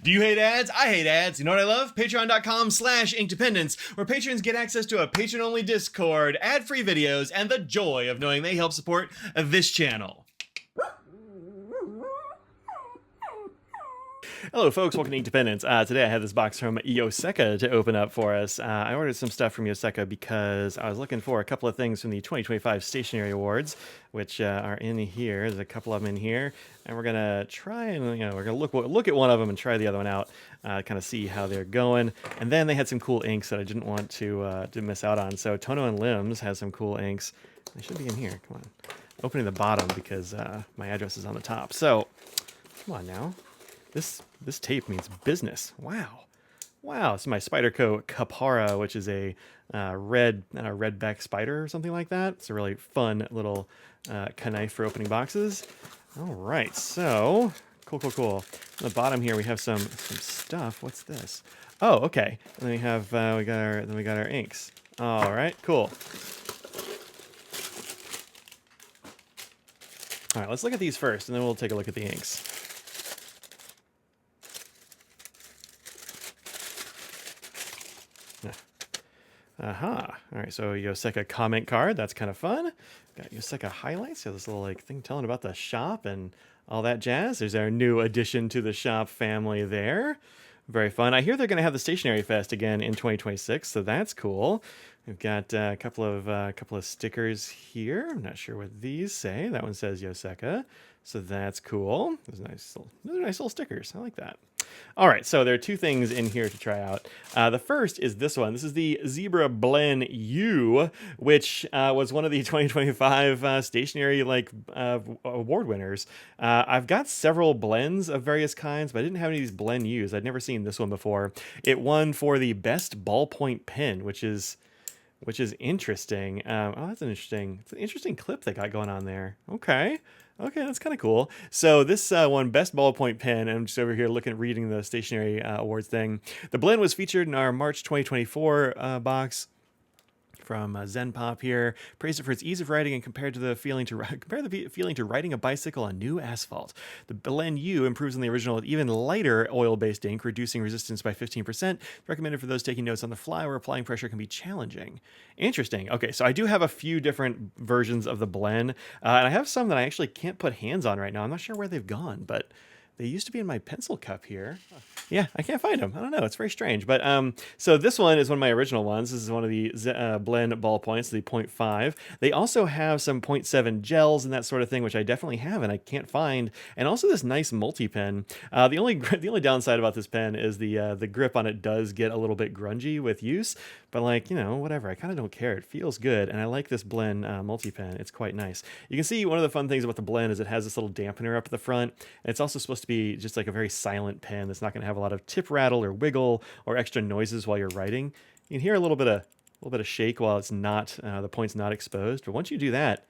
Do you hate ads? I hate ads. You know what I love? Patreon.com/inkdependence, where patrons get access to a patron-only Discord, ad-free videos, and the joy of knowing they help support this channel. Hello folks, welcome to Inkdependence. Today I have this box from Yoseka to open up for us. I ordered some stuff from Yoseka because I was looking for a couple of things from the 2025 Stationery Awards, which are in here. There's a couple of them in here, and we're gonna try and we're gonna look at one of them and try the other one out, kind of see how they're going. And then they had some cool inks that I didn't want to miss out on. So Tono Lims has some cool inks. They should be in here. Come on, opening the bottom because my address is on the top. So come on now. This tape means business. Wow. Wow, this is my Spyderco Kapara, which is a redback spider or something like that. It's a really fun little knife for opening boxes. All right, so cool. On the bottom here we have some stuff. What's this? Oh, okay. And then we have we got our inks. All right, cool. All right, let's look at these first, and then we'll take a look at the inks. Aha. All right, so Yoseka comment card. That's kind of fun. Got Yoseka highlights. So this little thing telling about the shop and all that jazz. There's our new addition to the shop family there. Very fun. I hear they're going to have the Stationery Fest again in 2026, so that's cool. We've got a couple of stickers here. I'm not sure what these say. That one says Yoseka, so that's could. Those are nice little stickers. I like that. All right, so there are two things in here to try out. The first is this one. This is the Zebra bLen U, which was one of the 2025 stationery award winners. I've got several bLens of various kinds, but I didn't have any of these bLen U's. I'd never seen this one before. It won for the best ballpoint pen, which is interesting. Oh, it's an interesting clip they got going on there. Okay, that's kind of cool. So this won Best Ballpoint Pen, and I'm just over here reading the Stationery Awards thing. The bLen was featured in our March 2024 box from Zen Pop here. Praised it for its ease of writing and compare the feeling to riding a bicycle on new asphalt. The bLen U improves on the original with even lighter oil-based ink, reducing resistance by 15%. Recommended for those taking notes on the fly where applying pressure can be challenging. Interesting. Okay, so I do have a few different versions of the bLen, and I have some that I actually can't put hands on right now. I'm not sure where they've gone, but they used to be in my pencil cup here. Yeah, I can't find them. I don't know. It's very strange. But so this one is one of my original ones. This is one of the bLen ballpoints, the 0.5. They also have some 0.7 gels and that sort of thing, which I definitely have and I can't find. And also this nice multi-pen. The only downside about this pen is the grip on it does get a little bit grungy with use. But whatever. I kind of don't care. It feels good. And I like this bLen multi-pen. It's quite nice. You can see one of the fun things about the bLen is it has this little dampener up at the front. And it's also supposed to be just like a very silent pen that's not going to have a lot of tip rattle or wiggle or extra noises while you're writing. You can hear a little bit of shake while it's not the point's not exposed, but once you do that,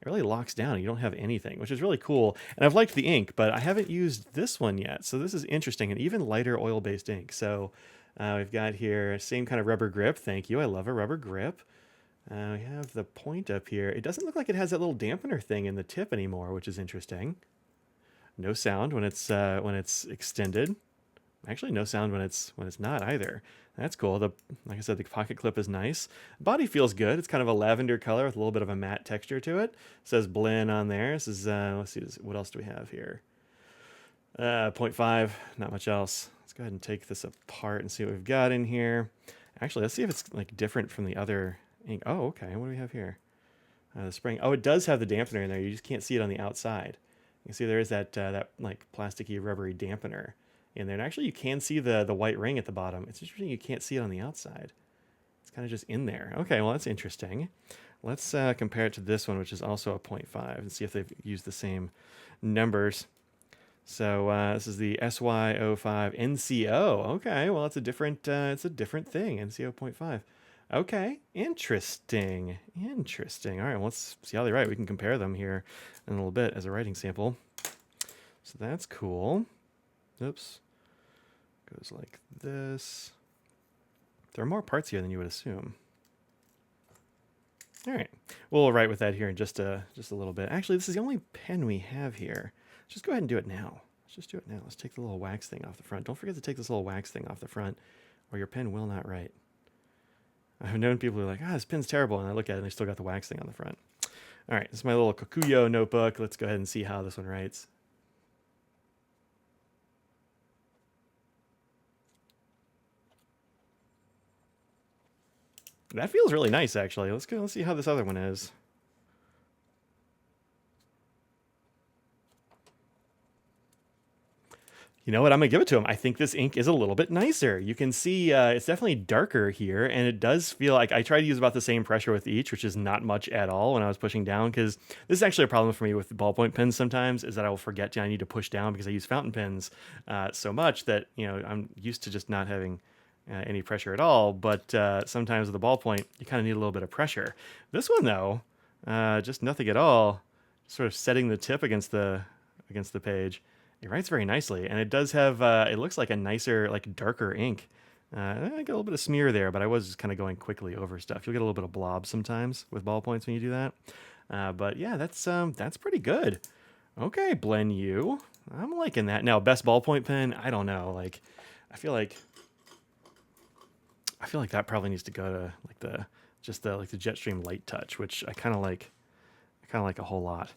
it really locks down. You don't have anything, which is really cool. And I've liked the ink, but I haven't used this one yet, so this is interesting. And even lighter oil-based ink. So we've got here same kind of rubber grip. Thank you. I love a rubber grip. We have the point up here. It doesn't look like it has that little dampener thing in the tip anymore, which is interesting. No sound when it's extended. Actually, no sound when it's not either. That's cool. Like I said, the pocket clip is nice. Body feels good. It's kind of a lavender color with a little bit of a matte texture to it. It says bLen on there. This is let's see, what else do we have here? 0.5. Not much else. Let's go ahead and take this apart and see what we've got in here. Actually, let's see if it's different from the other ink. Oh, okay. What do we have here? The spring. Oh, it does have the dampener in there. You just can't see it on the outside. You can see there is that plasticky rubbery dampener in there. And actually you can see the white ring at the bottom. It's interesting you can't see it on the outside. It's kind of just in there. Okay, well that's interesting. Let's compare it to this one, which is also a 0.5, and see if they've used the same numbers. So this is the SY05 NCO. Okay, well it's a different thing. NCO 0.5. Okay, interesting. All right, well, let's see how they write. We can compare them here in a little bit as a writing sample. So that's cool. Oops. Goes like this. There are more parts here than you would assume. All right, we'll write with that here in just a little bit. Actually, this is the only pen we have here. Just go ahead and do it now. Let's just do it now. Let's take the little wax thing off the front. Don't forget to take this little wax thing off the front, or your pen will not write. I've known people who are like, this pen's terrible, and I look at it and they still got the wax thing on the front. All right, this is my little Kokuyo notebook. Let's go ahead and see how this one writes. That feels really nice, actually. Let's see how this other one is. You know what? I'm going to give it to him. I think this ink is a little bit nicer. You can see it's definitely darker here, and it does feel like I try to use about the same pressure with each, which is not much at all when I was pushing down, because this is actually a problem for me with the ballpoint pens sometimes, is that I will forget I need to push down because I use fountain pens so much that, you know, I'm used to just not having any pressure at all, but sometimes with the ballpoint, you kind of need a little bit of pressure. This one, though, just nothing at all, sort of setting the tip against the page. It writes very nicely, and it does have, it looks like a nicer, like darker ink. I get a little bit of smear there, but I was just kind of going quickly over stuff. You'll get a little bit of blob sometimes with ballpoints when you do that. But yeah, that's pretty good. Okay, bLen U. I'm liking that. Now, best ballpoint pen, I don't know. Like, I feel like that probably needs to go to like the Jetstream Light Touch, which I kind of like a whole lot.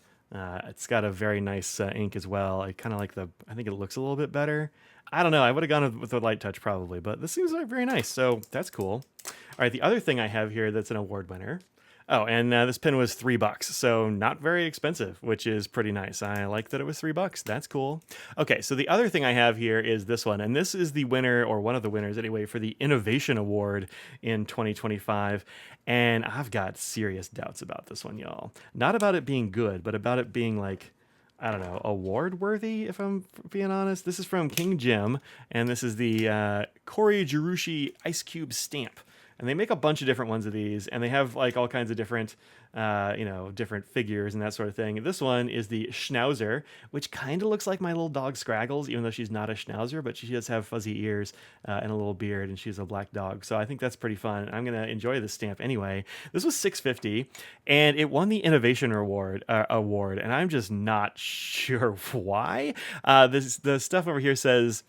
It's got a very nice ink as well. I kind of like I think it looks a little bit better. I don't know. I would have gone with the Light Touch probably, but this seems like very nice. So that's cool. All right. The other thing I have here that's an award winner. Oh, and this pen was $3, so not very expensive, which is pretty nice. I like that it was $3. That's cool. Okay, so the other thing I have here is this one, and this is the winner, or one of the winners anyway, for the Innovation Award in 2025, and I've got serious doubts about this one, y'all. Not about it being good, but about it being like, I don't know, award worthy, if I'm being honest. This is from King Jim, and this is the Kori Jirushi Ice Cube stamp. And they make a bunch of different ones of these, and they have like all kinds of different, different figures and that sort of thing. This one is the Schnauzer, which kind of looks like my little dog Scraggles, even though she's not a Schnauzer, but she does have fuzzy ears and a little beard, and she's a black dog. So I think that's pretty fun. I'm gonna enjoy this stamp anyway. This was $6.50, and it won the Innovation Award, and I'm just not sure why. The stuff over here says,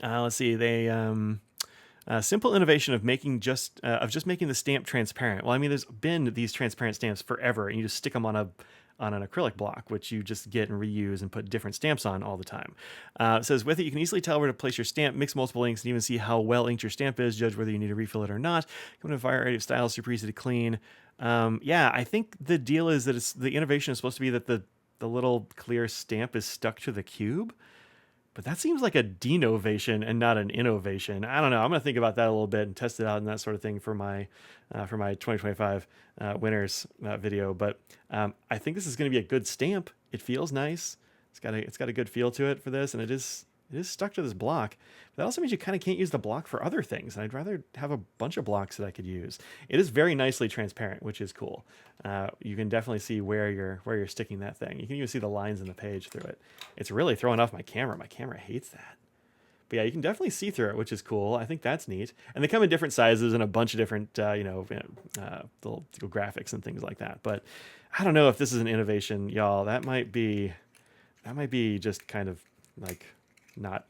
let's see, they. Simple innovation of making just making the stamp transparent. Well, I mean, there's been these transparent stamps forever, and you just stick them on an acrylic block, which you just get and reuse and put different stamps on all the time. It says, with it, you can easily tell where to place your stamp, mix multiple inks, and even see how well inked your stamp is, judge whether you need to refill it or not. Come in a variety of styles, super easy to clean. Yeah, I think the deal is that the innovation is supposed to be that the little clear stamp is stuck to the cube. But that seems like a denovation and not an innovation. I don't know. I'm going to think about that a little bit and test it out and that sort of thing for my 2025 winners video. But I think this is going to be a good stamp. It feels nice. It's got a good feel to it for this, and it is stuck to this block. But that also means you kind of can't use the block for other things, and I'd rather have a bunch of blocks that I could use. It is very nicely transparent, which is cool. You can definitely see where you're sticking that thing. You can even see the lines in the page through it. It's really throwing off my camera. My camera hates that. But yeah, you can definitely see through it, which is cool. I think that's neat. And they come in different sizes and a bunch of different, little graphics and things like that. But I don't know if this is an innovation, y'all. That might be just kind of like not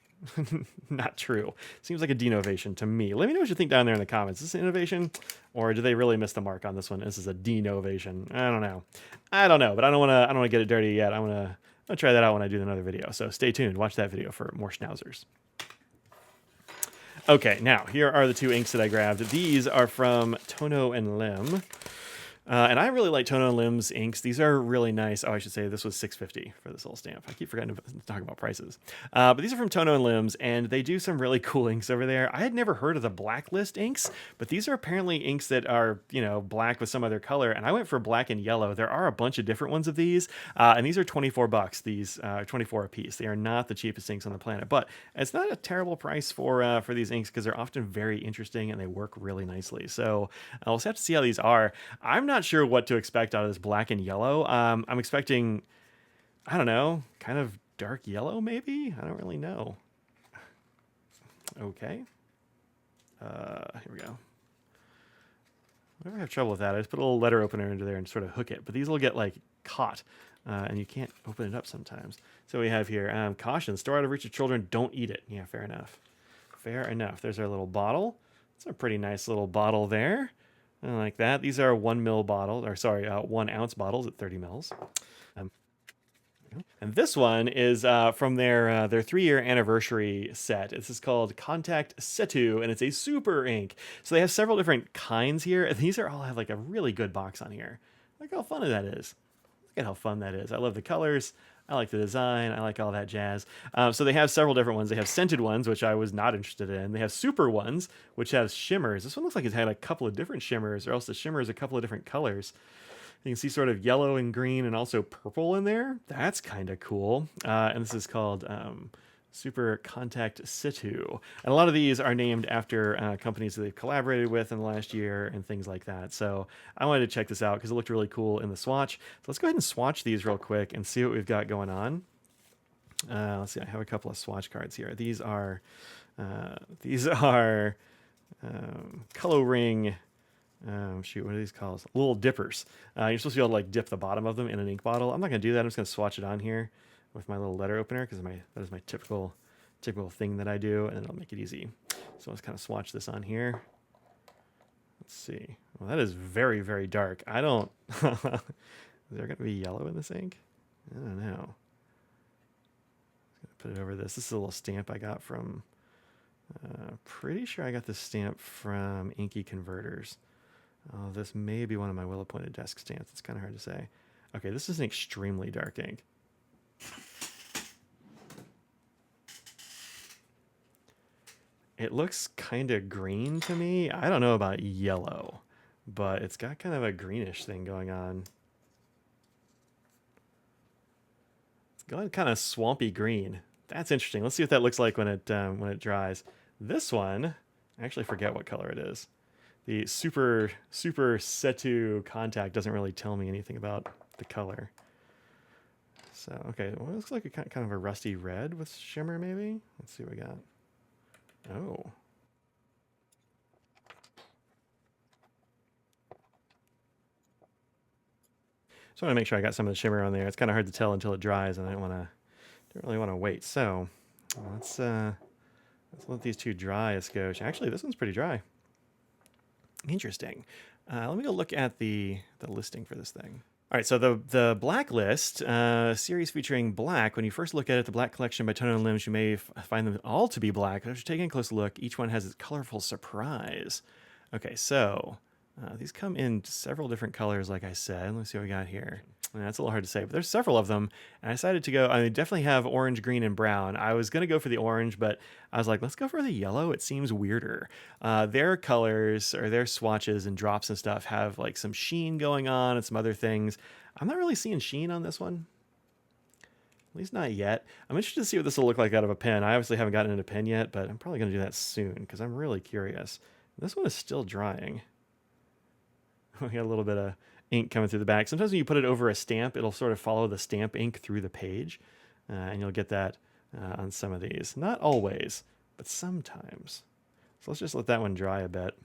not true. Seems like a denovation to me. Let me know what you think down there in the comments. Is this an innovation, or do they really miss the mark on this one? This is a denovation. I don't know, but I don't want to get it dirty yet. I'm gonna try that out when I do another video. So stay tuned. Watch that video for more schnauzers. Okay, now here are the two inks that I grabbed. These are from Tono and Lim. And I really like Tono Lims inks. These are really nice. Oh, I should say this was $6.50 for this little stamp. I keep forgetting to talk about prices. But these are from Tono and Lims, and they do some really cool inks over there. I had never heard of the Blacklist inks, but these are apparently inks that are, black with some other color. And I went for black and yellow. There are a bunch of different ones of these, and these are $24. These 24 a piece. They are not the cheapest inks on the planet, but it's not a terrible price for these inks because they're often very interesting and they work really nicely. So we'll just have to see how these are. I'm not sure what to expect out of this black and yellow. I'm expecting, I don't know, kind of dark yellow maybe? I don't really know. Okay. Here we go. Whenever I have trouble with that, I just put a little letter opener into there and sort of hook it. But these will get like caught and you can't open it up sometimes. So we have here, caution, store out of reach of children, don't eat it. Yeah, fair enough. Fair enough. There's our little bottle. It's a pretty nice little bottle there. I like that. These are 1 ml bottles, or sorry, 1 ounce bottles at 30 mils. And this one is from their 3-year anniversary set. This is called Contact Setu, and it's a super ink. So they have several different kinds here, and these are all have like a really good box on here. Look how fun that is. Look at how fun that is. I love the colors. I like the design. I like all that jazz. So they have several different ones. They have scented ones, which I was not interested in. They have super ones, which has shimmers. This one looks like it had a couple of different shimmers, or else the shimmer is a couple of different colors. You can see sort of yellow and green and also purple in there. That's kind of cool. And this is called Super Contact Situ. And a lot of these are named after companies that they've collaborated with in the last year and things like that. So I wanted to check this out because it looked really cool in the swatch. So let's go ahead and swatch these real quick and see what we've got going on. Let's see, I have a couple of swatch cards here. These are coloring. Shoot, what are these called? Little dippers. You're supposed to be able to like dip the bottom of them in an ink bottle. I'm not gonna do that. I'm just gonna swatch it on here with my little letter opener because that is my typical thing that I do, and then I'll make it easy. So let's kind of swatch this on here. Let's see. Well, that is very, very dark. I don't. Is there gonna be yellow in this ink? I don't know. Put it over this. This is a little stamp I got from. Pretty sure I got this stamp from Inky Converters. Oh, this may be one of my Willow Pointed Desk stamps. It's kind of hard to say. Okay, this is an extremely dark ink. It looks kind of green to me. I don't know about yellow, but it's got kind of a greenish thing going on. It's going kind of swampy green. That's interesting. Let's see what that looks like when it dries. This one, I actually forget what color it is. The Super Setu Contact doesn't really tell me anything about the color. So, okay, well, it looks like a kind of a rusty red with shimmer, maybe? Let's see what we got. Oh. So I want to make sure I got some of the shimmer on there. It's kind of hard to tell until it dries, and I don't really want to wait. So let's let these two dry a skosh. Actually, this one's pretty dry. Interesting. Let me go look at the listing for this thing. All right, so the Black List, series featuring black. When you first look at it, the Black Collection by Tono Lims, you may find them all to be black. But after taking a close look, each one has its colorful surprise. Okay, so these come in several different colors, like I said. Let's see what we got here. That's a little hard to say, but there's several of them. And I decided to go, I definitely have orange, green, and brown. I was going to go for the orange, but I was like, let's go for the yellow. It seems weirder. Their colors or their swatches and drops and stuff have like some sheen going on and some other things. I'm not really seeing sheen on this one. At least not yet. I'm interested to see what this will look like out of a pen. I obviously haven't gotten into a pen yet, but I'm probably going to do that soon because I'm really curious. This one is still drying. We got a little bit of ink coming through the back. Sometimes when you put it over a stamp, it'll sort of follow the stamp ink through the page, and you'll get that on some of these. Not always, but sometimes. So let's just let that one dry a bit.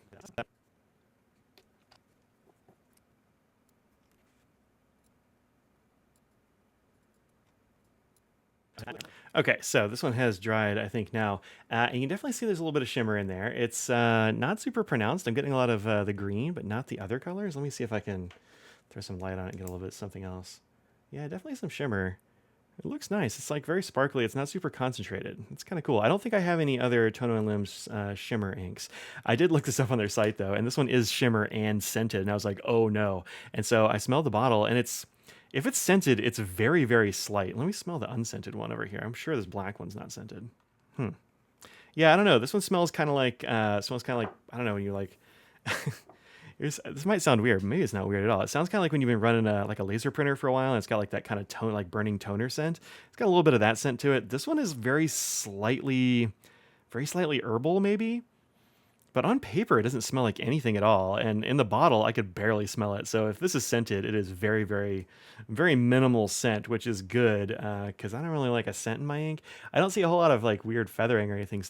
Okay, so this one has dried, I think, now. And you can definitely see there's a little bit of shimmer in there. It's not super pronounced. I'm getting a lot of the green, but not the other colors. Let me see if I can throw some light on it and get a little bit of something else. Yeah, definitely some shimmer. It looks nice. It's like very sparkly. It's not super concentrated. It's kind of cool. I don't think I have any other Tono Lims shimmer inks. I did look this up on their site, though, and this one is shimmer and scented. And I was like, oh, no. And so I smelled the bottle, and if it's scented, it's very, very slight. Let me smell the unscented one over here. I'm sure this black one's not scented. Yeah, I don't know. This one smells kind of like, I don't know, when you like, this might sound weird. Maybe it's not weird at all. It sounds kind of like when you've been running like a laser printer for a while and it's got like that kind of tone, like burning toner scent. It's got a little bit of that scent to it. This one is very slightly herbal, maybe. But on paper, it doesn't smell like anything at all. And in the bottle, I could barely smell it. So if this is scented, it is very, very, very minimal scent, which is good because I don't really like a scent in my ink. I don't see a whole lot of like weird feathering or anything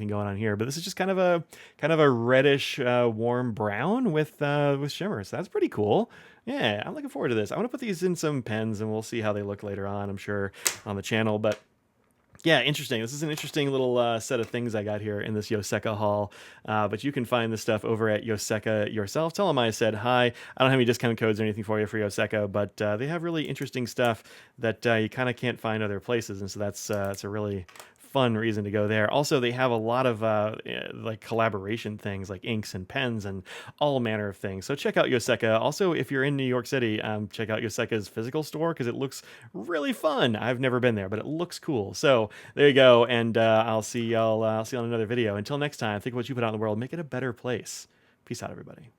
going on here. But this is just kind of a reddish, warm brown with shimmer. So that's pretty cool. Yeah, I'm looking forward to this. I want to put these in some pens, and we'll see how they look later on, I'm sure, on the channel. But yeah, interesting. This is an interesting little set of things I got here in this Yoseka haul. But you can find this stuff over at Yoseka yourself. Tell them I said hi. I don't have any discount codes or anything for you for Yoseka, but they have really interesting stuff that you kind of can't find other places. And so that's a really fun reason to go there. Also, they have a lot of like collaboration things like inks and pens and all manner of things. So check out Yoseka. Also, if you're in New York City, check out Yoseka's physical store because it looks really fun. I've never been there, but it looks cool. So there you go. And I'll see y'all. I'll see you on another video. Until next time, think of what you put out in the world. Make it a better place. Peace out, everybody.